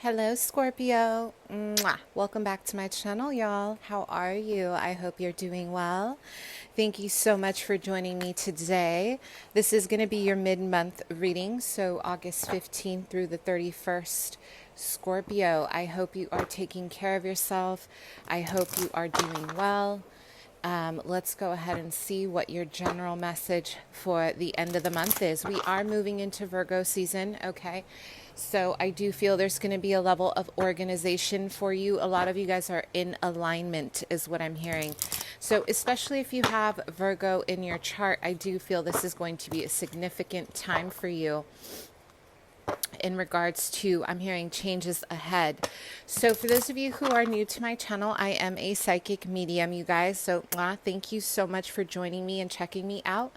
Hello, Scorpio. Mwah. Welcome back to my channel, y'all. How are you? I hope you're doing well. Thank you so much for joining me today. This is going to be your mid-month reading, so August 15th through the 31st. Scorpio, I hope you are taking care of yourself. I hope you are doing well. Let's go ahead and see what your general message for the end of the month is. We are moving into Virgo season, okay? So I do feel there's going to be a level of organization for you. A lot of you guys are in alignment is what I'm hearing. So especially if you have Virgo in your chart, I do feel this is going to be a significant time for you in regards to, I'm hearing changes ahead. So for those of you who are new to my channel, I am a psychic medium, you guys. So thank you so much for joining me and checking me out.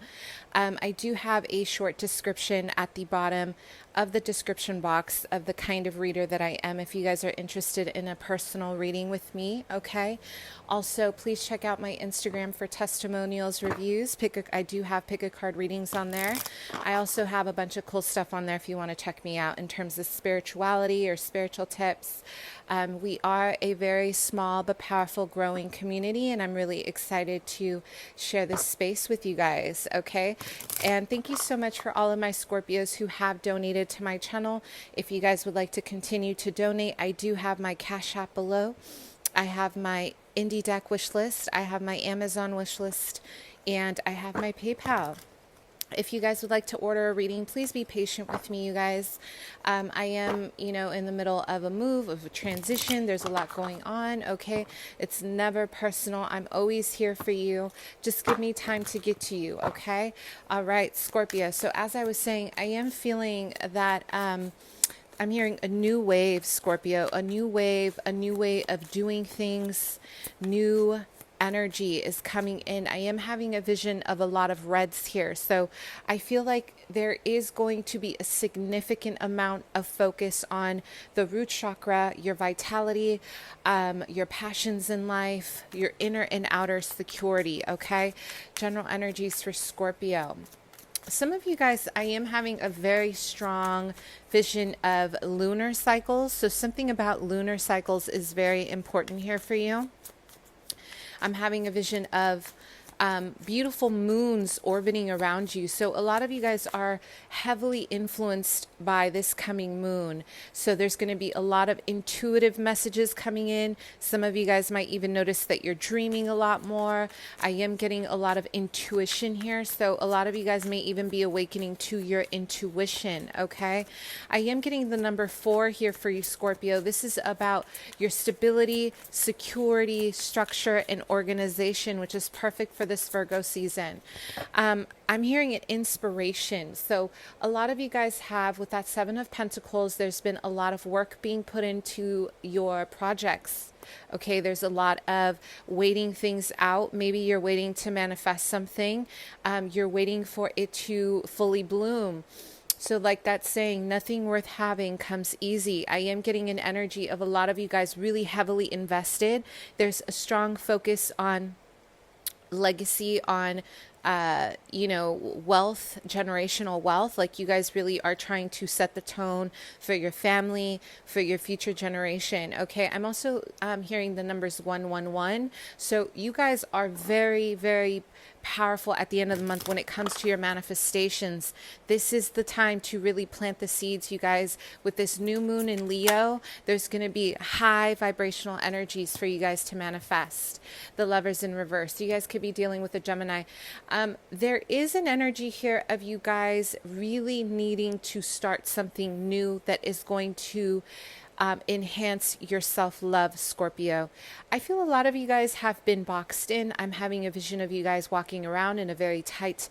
I do have a short description at the bottom of the description box of the kind of reader that I am if you guys are interested in a personal reading with me, okay? Also, please check out my Instagram for testimonials, reviews. I do have pick a card readings on there. I also have a bunch of cool stuff on there if you want to check me out in terms of spirituality or spiritual tips. We are a very small but powerful growing community, and I'm really excited to share this space with you guys, okay? And thank you so much for all of my Scorpios who have donated to my channel. If you guys would like to continue to donate, I do have my Cash App below. I have my Indie Deck wish list, I have my Amazon wish list, and I have my PayPal. If you guys would like to order a reading, please be patient with me, you guys. I am, in the middle of a move, of a transition. There's a lot going on, okay? It's never personal. I'm always here for you. Just give me time to get to you, okay? All right, Scorpio. So as I was saying, I am feeling that I'm hearing a new wave, Scorpio, a new way of doing things, new energy is coming in. I am having a vision of a lot of reds here. So I feel like there is going to be a significant amount of focus on the root chakra, your vitality, your passions in life, your inner and outer security, okay? General energies for Scorpio. Some of you guys, I am having a very strong vision of lunar cycles. So something about lunar cycles is very important here for you. I'm having a vision of beautiful moons orbiting around you. So a lot of you guys are heavily influenced by this coming moon. So there's going to be a lot of intuitive messages coming in. Some of you guys might even notice that you're dreaming a lot more. I am getting a lot of intuition here. So a lot of you guys may even be awakening to your intuition, okay? I am getting the number 4 here for you, Scorpio. This is about your stability, security, structure, and organization, which is perfect for this Virgo season. I'm hearing an inspiration. So a lot of you guys have, with that 7 of Pentacles, there's been a lot of work being put into your projects. Okay, there's a lot of waiting things out. Maybe you're waiting to manifest something. You're waiting for it to fully bloom. So like that saying, nothing worth having comes easy. I am getting an energy of a lot of you guys really heavily invested. There's a strong focus on legacy, on wealth, generational wealth. Like you guys really are trying to set the tone for your family, for your future generation. Okay, I'm also hearing the numbers 111. So you guys are very, very powerful at the end of the month when it comes to your manifestations. This is the time to really plant the seeds, you guys. With this new moon in Leo, there's going to be high vibrational energies for you guys to manifest. The Lovers in reverse. You guys could be dealing with a Gemini. There is an energy here of you guys really needing to start something new that is going to enhance your self-love, Scorpio. I feel a lot of you guys have been boxed in. I'm having a vision of you guys walking around in a very tight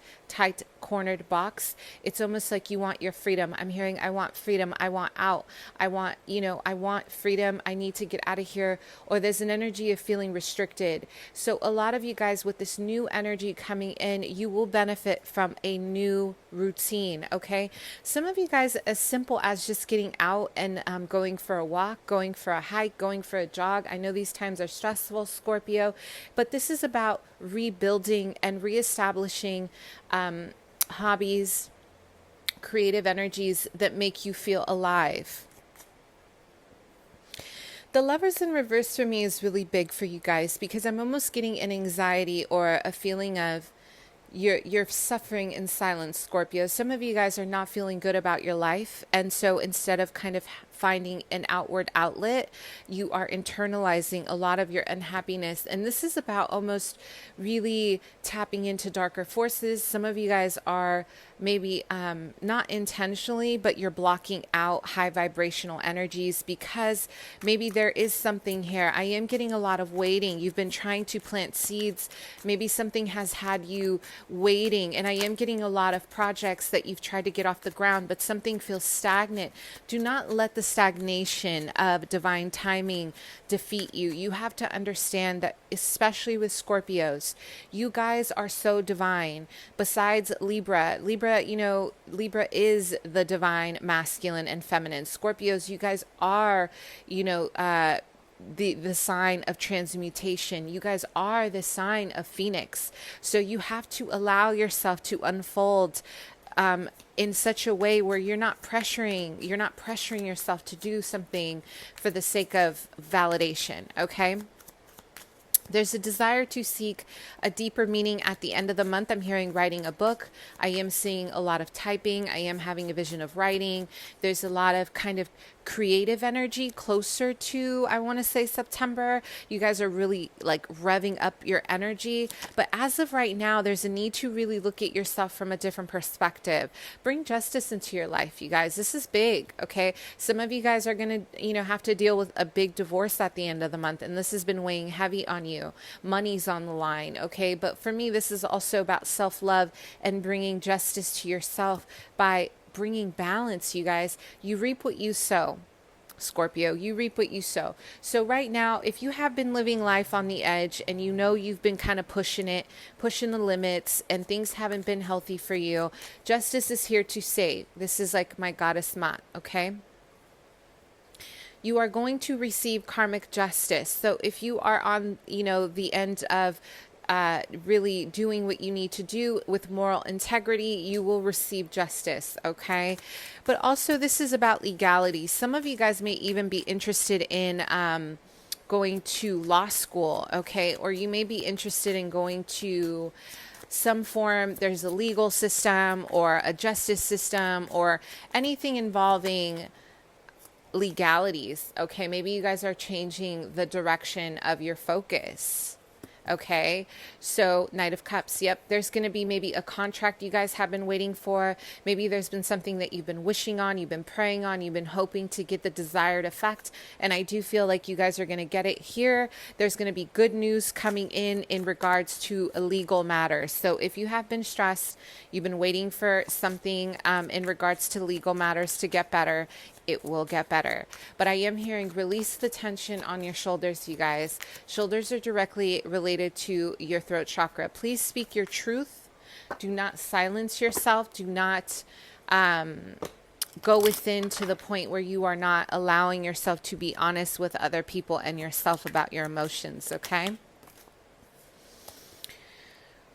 cornered box. It's almost like you want your freedom. I'm hearing, I want freedom. I want out. I want freedom. I need to get out of here. Or there's an energy of feeling restricted. So a lot of you guys with this new energy coming in, you will benefit from a new routine. Okay. Some of you guys, as simple as just getting out and going for a walk, going for a hike, going for a jog. I know these times are stressful, Scorpio, but this is about rebuilding and reestablishing hobbies, creative energies that make you feel alive. The Lovers in reverse for me is really big for you guys because I'm almost getting an anxiety or a feeling of you're suffering in silence, Scorpio. Some of you guys are not feeling good about your life, and so instead of kind of finding an outward outlet, you are internalizing a lot of your unhappiness. And this is about almost really tapping into darker forces. Some of you guys are maybe not intentionally, but you're blocking out high vibrational energies because maybe there is something here. I am getting a lot of waiting. You've been trying to plant seeds. Maybe something has had you waiting, and I am getting a lot of projects that you've tried to get off the ground, but something feels stagnant. Do not let the stagnation of divine timing defeat you. You have to understand that, especially with Scorpios, you guys are so divine. Besides Libra, Libra is the divine masculine and feminine. Scorpios, you guys are, the sign of transmutation. You guys are the sign of Phoenix. So you have to allow yourself to unfold in such a way where you're not pressuring yourself to do something for the sake of validation. Okay. There's a desire to seek a deeper meaning at the end of the month. I'm hearing writing a book. I am seeing a lot of typing. I am having a vision of writing. There's a lot of kind of creative energy closer to, I want to say, September. You guys are really like revving up your energy. But as of right now, there's a need to really look at yourself from a different perspective. Bring justice into your life, you guys. This is big, okay? Some of you guys are going to, have to deal with a big divorce at the end of the month. And this has been weighing heavy on you. Money's on the line, okay? But for me, this is also about self-love and bringing justice to yourself by bringing balance, you guys. You reap what you sow. Scorpio, you reap what you sow. So right now, if you have been living life on the edge and you've been kind of pushing the limits, and things haven't been healthy for you, justice is here to save. This is like my goddess Mat, okay? You are going to receive karmic justice. So if you are on, the end of really doing what you need to do with moral integrity, you will receive justice, okay? But also, this is about legality. Some of you guys may even be interested in going to law school, okay? Or you may be interested in going to some form, there's a legal system or a justice system or anything involving legalities, okay? Maybe you guys are changing the direction of your focus. Okay, so Knight of Cups. Yep, there's going to be maybe a contract you guys have been waiting for. Maybe there's been something that you've been wishing on, you've been praying on, you've been hoping to get the desired effect. And I do feel like you guys are going to get it here. There's going to be good news coming in regards to a legal matter. So if you have been stressed, you've been waiting for something in regards to legal matters to get better, it will get better. But I am hearing release the tension on your shoulders, you guys. Shoulders are directly related to your throat chakra. Please speak your truth. Do not silence yourself. Do not go within to the point where you are not allowing yourself to be honest with other people and yourself about your emotions, okay?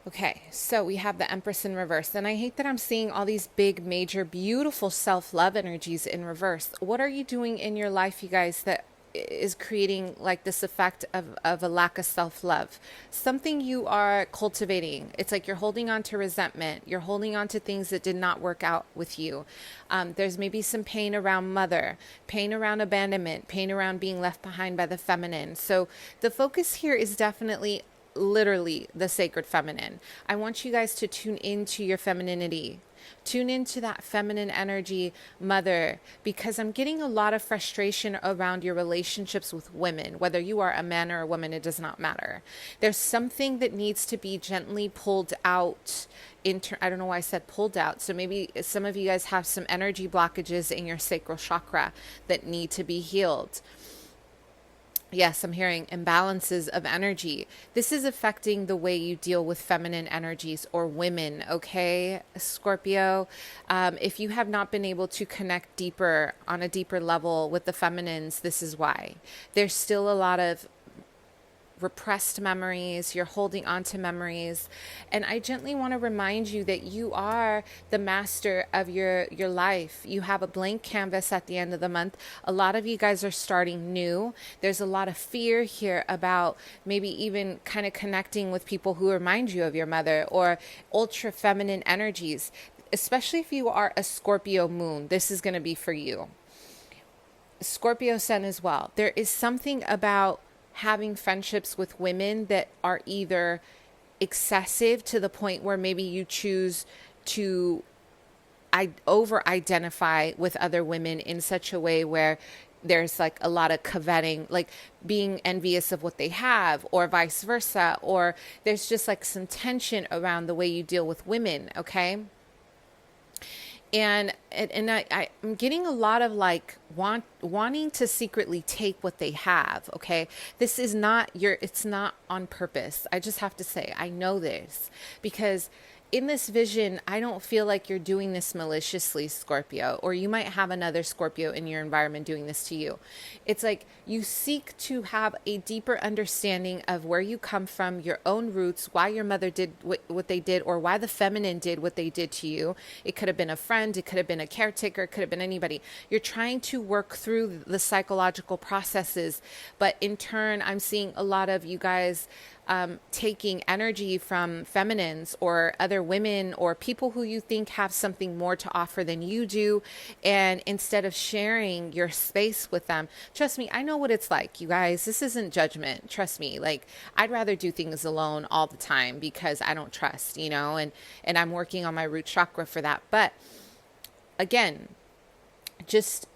Okay, so we have the Empress in reverse. And I hate that I'm seeing all these big, major, beautiful self-love energies in reverse. What are you doing in your life, you guys, that is creating like this effect of a lack of self-love? Something you are cultivating. It's like you're holding on to resentment. You're holding on to things that did not work out with you. There's maybe some pain around mother, pain around abandonment, pain around being left behind by the feminine. So the focus here is definitely literally the sacred feminine. I want you guys to tune into your femininity. Tune into that feminine energy, mother, because I'm getting a lot of frustration around your relationships with women. Whether you are a man or a woman, it does not matter. There's something that needs to be gently pulled out. I don't know why I said pulled out. So maybe some of you guys have some energy blockages in your sacral chakra that need to be healed. Yes, I'm hearing imbalances of energy. This is affecting the way you deal with feminine energies or women, okay, Scorpio? If you have not been able to connect deeper, on a deeper level with the feminines, this is why. There's still a lot of repressed memories, you're holding on to memories. And I gently want to remind you that you are the master of your life. You have a blank canvas at the end of the month. A lot of you guys are starting new. There's a lot of fear here about maybe even kind of connecting with people who remind you of your mother, or ultra feminine energies. Especially if you are a Scorpio moon, this is going to be for you. Scorpio sun as well. There is something about having friendships with women that are either excessive to the point where maybe you choose to over-identify with other women in such a way where there's like a lot of coveting, like being envious of what they have, or vice versa, or there's just like some tension around the way you deal with women, okay? And I'm getting a lot of like wanting to secretly take what they have. Okay. This is not it's not on purpose. I just have to say, I know this because in this vision, I don't feel like you're doing this maliciously, Scorpio, or you might have another Scorpio in your environment doing this to you. It's like you seek to have a deeper understanding of where you come from, your own roots, why your mother did what they did, or why the feminine did what they did to you. It could have been a friend, it could have been a caretaker, it could have been anybody. You're trying to work through the psychological processes, but in turn, I'm seeing a lot of you guys taking energy from feminines or other women or people who you think have something more to offer than you do. And instead of sharing your space with them, trust me, I know what it's like, you guys. This isn't judgment. Trust me. Like, I'd rather do things alone all the time because I don't trust, and I'm working on my root chakra for that. But again, just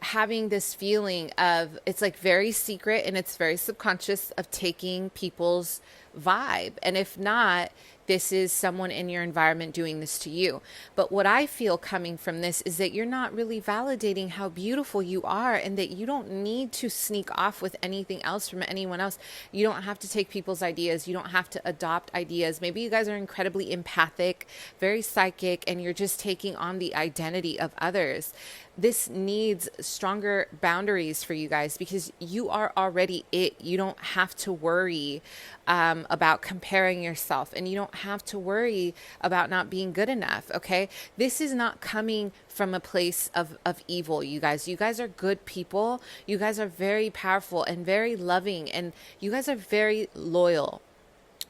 having this feeling of, it's like very secret and it's very subconscious, of taking people's vibe. And if not, this is someone in your environment doing this to you. But what I feel coming from this is that you're not really validating how beautiful you are, and that you don't need to sneak off with anything else from anyone else. You don't have to take people's ideas. You don't have to adopt ideas. Maybe you guys are incredibly empathic, very psychic, and you're just taking on the identity of others. This needs stronger boundaries for you guys because you are already it. You don't have to worry about comparing yourself, and you don't have to worry about not being good enough. Okay. This is not coming from a place of evil, you guys. You guys are good people. You guys are very powerful and very loving, and you guys are very loyal.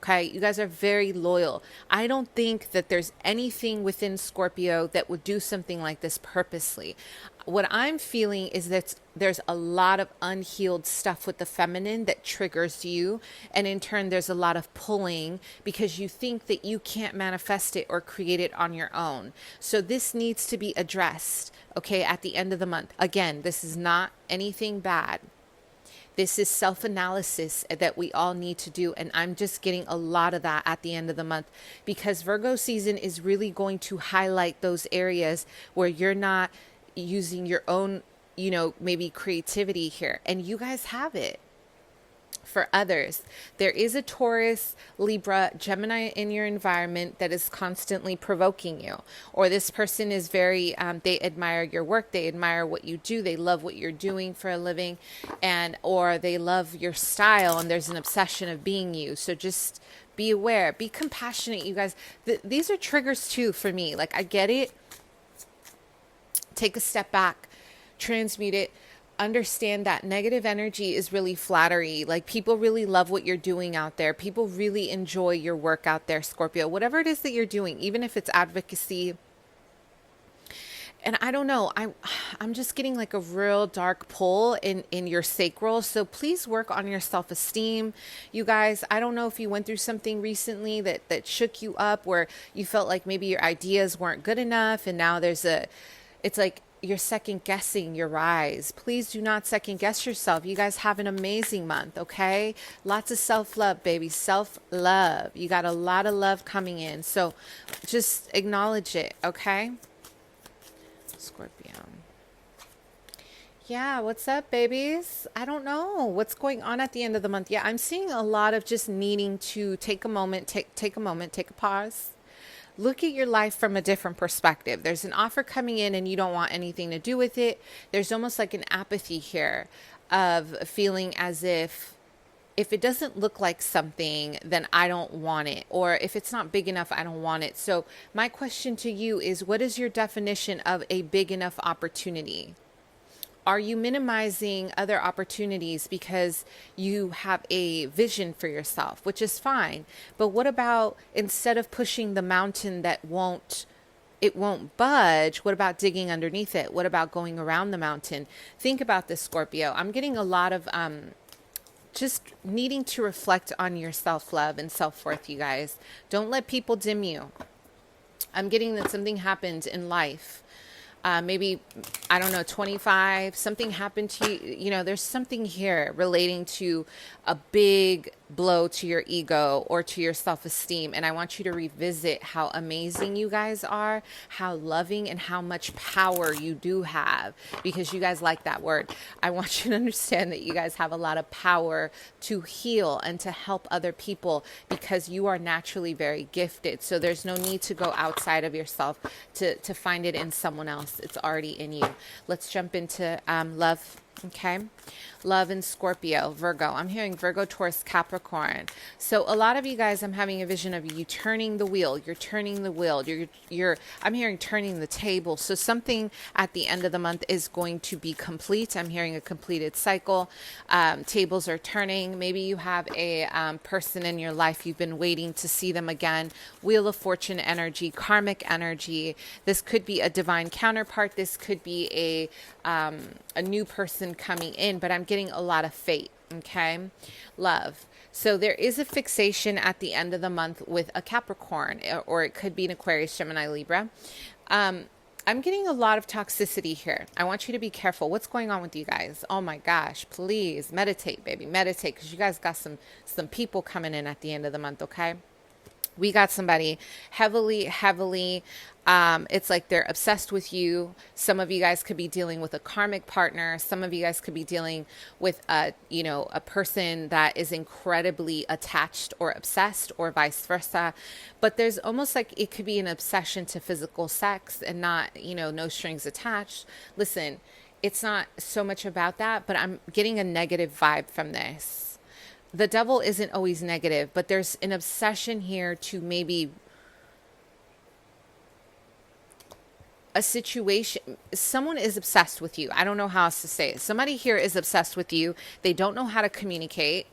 Okay, you guys are very loyal. I don't think that there's anything within Scorpio that would do something like this purposely. What I'm feeling is that there's a lot of unhealed stuff with the feminine that triggers you. And in turn, there's a lot of pulling because you think that you can't manifest it or create it on your own. So this needs to be addressed, okay, at the end of the month. Again, this is not anything bad. This is self-analysis that we all need to do. And I'm just getting a lot of that at the end of the month because Virgo season is really going to highlight those areas where you're not using your own, maybe creativity here. And you guys have it. For others, there is a Taurus, Libra, Gemini in your environment that is constantly provoking you. Or this person is very, they admire your work. They admire what you do. They love what you're doing for a living. Or they love your style and there's an obsession of being you. So just be aware, be compassionate, you guys. These are triggers too for me. Like, I get it. Take a step back, transmute it. Understand that negative energy is really flattery. Like, people really love what you're doing out there. People really enjoy your work out there, Scorpio. Whatever it is that you're doing, even if it's advocacy. And I don't know, I'm just getting like a real dark pull in your sacral. So please work on your self-esteem. You guys, I don't know if you went through something recently that shook you up, where you felt like maybe your ideas weren't good enough. And now it's like, you're second guessing your rise. Please do not second guess yourself. You guys have an amazing month, okay? Lots of self-love, baby. Self-love. You got a lot of love coming in. So just acknowledge it, okay? Scorpio. Yeah, what's up, babies? I don't know what's going on at the end of the month. Yeah, I'm seeing a lot of just needing to take a moment, take a pause. Look at your life from a different perspective. There's an offer coming in and you don't want anything to do with it. There's almost like an apathy here of feeling as if if it doesn't look like something, then I don't want it. Or if it's not big enough, I don't want it. So my question to you is, what is your definition of a big enough opportunity? Are you minimizing other opportunities because you have a vision for yourself, which is fine. But what about, instead of pushing the mountain that it won't budge, what about digging underneath it? What about going around the mountain? Think about this, Scorpio. I'm getting a lot of just needing to reflect on your self-love and self-worth, you guys. Don't let people dim you. I'm getting that something happened in life. Maybe, I don't know, 25, something happened to you. You know, there's something here relating to a big blow to your ego or to your self-esteem. And I want you to revisit how amazing you guys are, how loving and how much power you do have, because you guys like that word. I want you to understand that you guys have a lot of power to heal and to help other people because you are naturally very gifted. So there's no need to go outside of yourself to find it in someone else. It's already in you. Let's jump into love. Okay. Love and Scorpio, Virgo. I'm hearing Virgo, Taurus, Capricorn. So a lot of you guys, I'm having a vision of you turning the wheel. You're turning the wheel. I'm hearing turning the table. So something at the end of the month is going to be complete. I'm hearing a completed cycle. Tables are turning. Maybe you have a person in your life. You've been waiting to see them again. Wheel of Fortune energy, karmic energy. This could be a divine counterpart. This could be a new person coming in, but I'm getting a lot of fate. Okay. Love. So there is a fixation at the end of the month with a Capricorn, or it could be an Aquarius, Gemini, Libra. I'm getting a lot of toxicity here. I want you to be careful. What's going on with you guys? Oh my gosh, please meditate, baby, meditate. Cause you guys got some people coming in at the end of the month. Okay. We got somebody heavily, it's like they're obsessed with you. Some of you guys could be dealing with a karmic partner. Some of you guys could be dealing with a person that is incredibly attached or obsessed, or vice versa. But there's almost like it could be an obsession to physical sex and not, no strings attached. Listen, it's not so much about that, but I'm getting a negative vibe from this. The devil isn't always negative, but there's an obsession here to maybe a situation. Someone is obsessed with you. I don't know how else to say it. Somebody here is obsessed with you. They don't know how to communicate.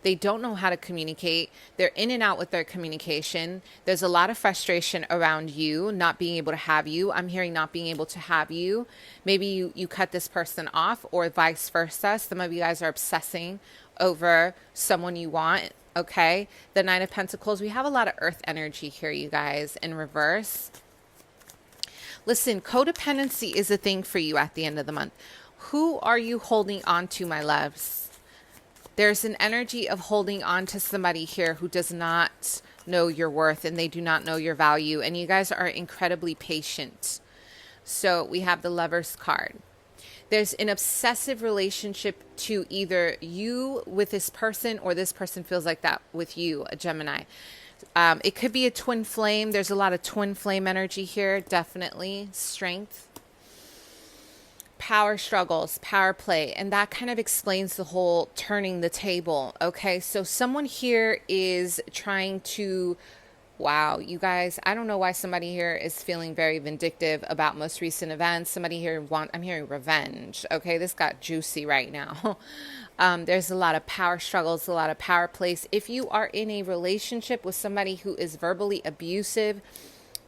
They're in and out with their communication. There's a lot of frustration around you, not being able to have you. I'm hearing not being able to have you. Maybe you cut this person off, or vice versa. Some of you guys are obsessing over someone you want. Okay. The Nine of Pentacles. We have a lot of earth energy here, you guys, in reverse. Listen, codependency is a thing for you at the end of the month. Who are you holding on to, my loves? There's an energy of holding on to somebody here who does not know your worth, and they do not know your value. And you guys are incredibly patient. So we have the Lover's card. There's an obsessive relationship to either you with this person, or this person feels like that with you, a Gemini. It could be a twin flame. There's a lot of twin flame energy here. Definitely strength, power struggles, power play. And that kind of explains the whole turning the table. Okay. So someone here is trying to, wow, you guys, I don't know why somebody here is feeling very vindictive about most recent events. Somebody here I'm hearing revenge. Okay. This got juicy right now. There's a lot of power struggles, a lot of power plays. If you are in a relationship with somebody who is verbally abusive,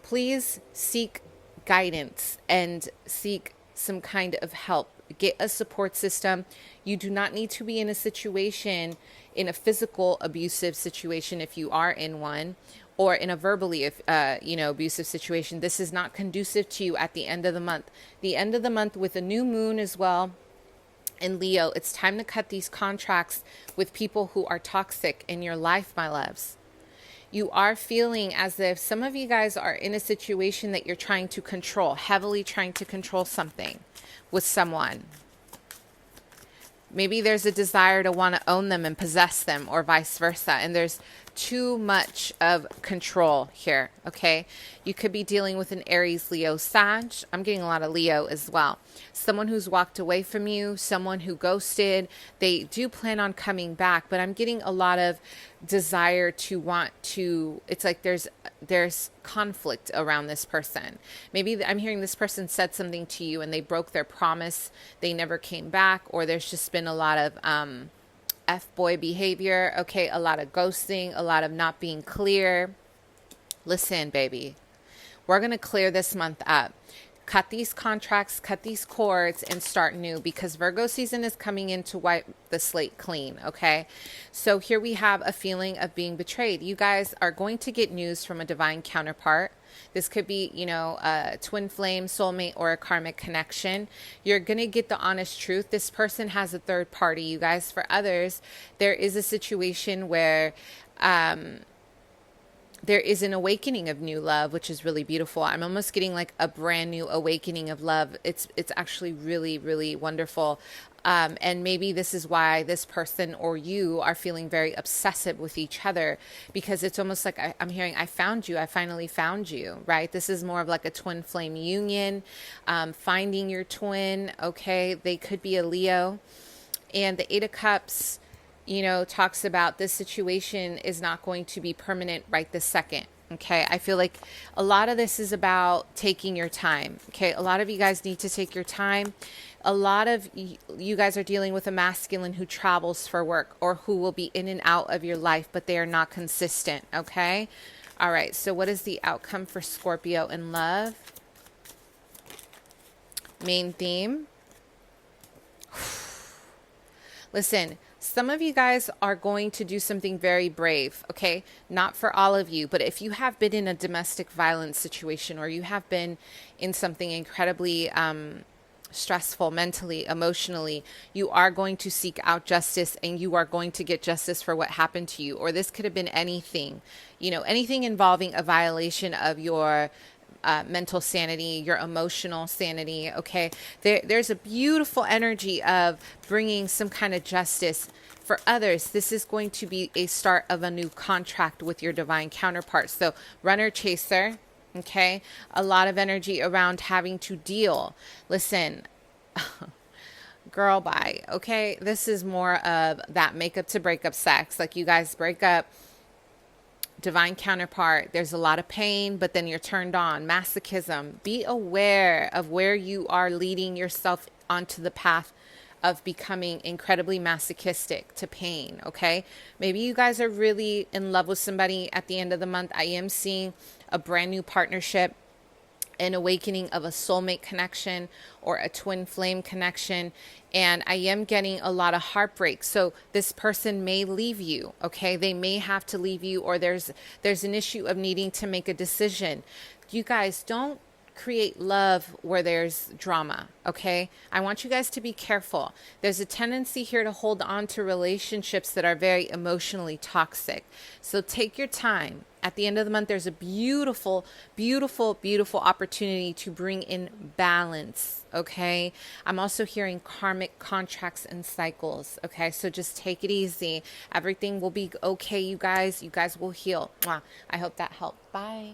please seek guidance and seek some kind of help. Get a support system. You do not need to be in a situation, in a physical abusive situation, if you are in one, or in a verbally, abusive situation. This is not conducive to you at the end of the month. The end of the month with a new moon as well. In Leo, it's time to cut these contracts with people who are toxic in your life, my loves. You are feeling as if some of you guys are in a situation that you're trying to control, heavily trying to control something with someone. Maybe there's a desire to want to own them and possess them, or vice versa. And there's too much of control here, okay? You could be dealing with an Aries, Leo, Sag. I'm getting a lot of Leo as well. Someone who's walked away from you, someone who ghosted. They do plan on coming back, but I'm getting a lot of desire to want to, it's like there's conflict around this person. Maybe I'm hearing this person said something to you and they broke their promise. They never came back, or there's just been a lot of F-boy behavior, okay? A lot of ghosting, a lot of not being clear. Listen, baby, we're going to clear this month up. Cut these contracts, cut these cords, and start new, because Virgo season is coming in to wipe the slate clean, okay? So here we have a feeling of being betrayed. You guys are going to get news from a divine counterpart. This could be, you know, a twin flame, soulmate, or a karmic connection. You're going to get the honest truth. This person has a third party, you guys. For others, there is a situation where there is an awakening of new love, which is really beautiful. I'm almost getting like a brand new awakening of love. It's actually really, really wonderful. And maybe this is why this person or you are feeling very obsessive with each other, because it's almost like I'm hearing, I found you. I finally found you, right? This is more of like a twin flame union, finding your twin. Okay. They could be a Leo. And the Eight of Cups, you know, talks about this situation is not going to be permanent right this second. Okay. I feel like a lot of this is about taking your time. Okay. A lot of you guys need to take your time. A lot of you guys are dealing with a masculine who travels for work, or who will be in and out of your life, but they are not consistent. Okay. All right. So what is the outcome for Scorpio in love? Main theme. Listen, some of you guys are going to do something very brave, okay? Not for all of you, but if you have been in a domestic violence situation, or you have been in something incredibly stressful mentally, emotionally, you are going to seek out justice, and you are going to get justice for what happened to you. Or this could have been anything, you know, anything involving a violation of your mental sanity, your emotional sanity. Okay. There's a beautiful energy of bringing some kind of justice. For others, this is going to be a start of a new contract with your divine counterpart. So runner, chaser. Okay. A lot of energy around having to deal. Listen, girl, bye. Okay. This is more of that makeup to breakup sex. Like, you guys break up, divine counterpart, there's a lot of pain, but then you're turned on. Masochism. Be aware of where you are leading yourself onto the path of becoming incredibly masochistic to pain. Okay. Maybe you guys are really in love with somebody at the end of the month. I am seeing a brand new partnership, an awakening of a soulmate connection or a twin flame connection. And I am getting a lot of heartbreak. So this person may leave you. Okay. They may have to leave you, or there's an issue of needing to make a decision. You guys, don't create love where there's drama. Okay. I want you guys to be careful. There's a tendency here to hold on to relationships that are very emotionally toxic. So take your time. At the end of the month, there's a beautiful, beautiful, beautiful opportunity to bring in balance. Okay. I'm also hearing karmic contracts and cycles. Okay. So just take it easy. Everything will be okay. You guys will heal. Mwah. I hope that helped. Bye.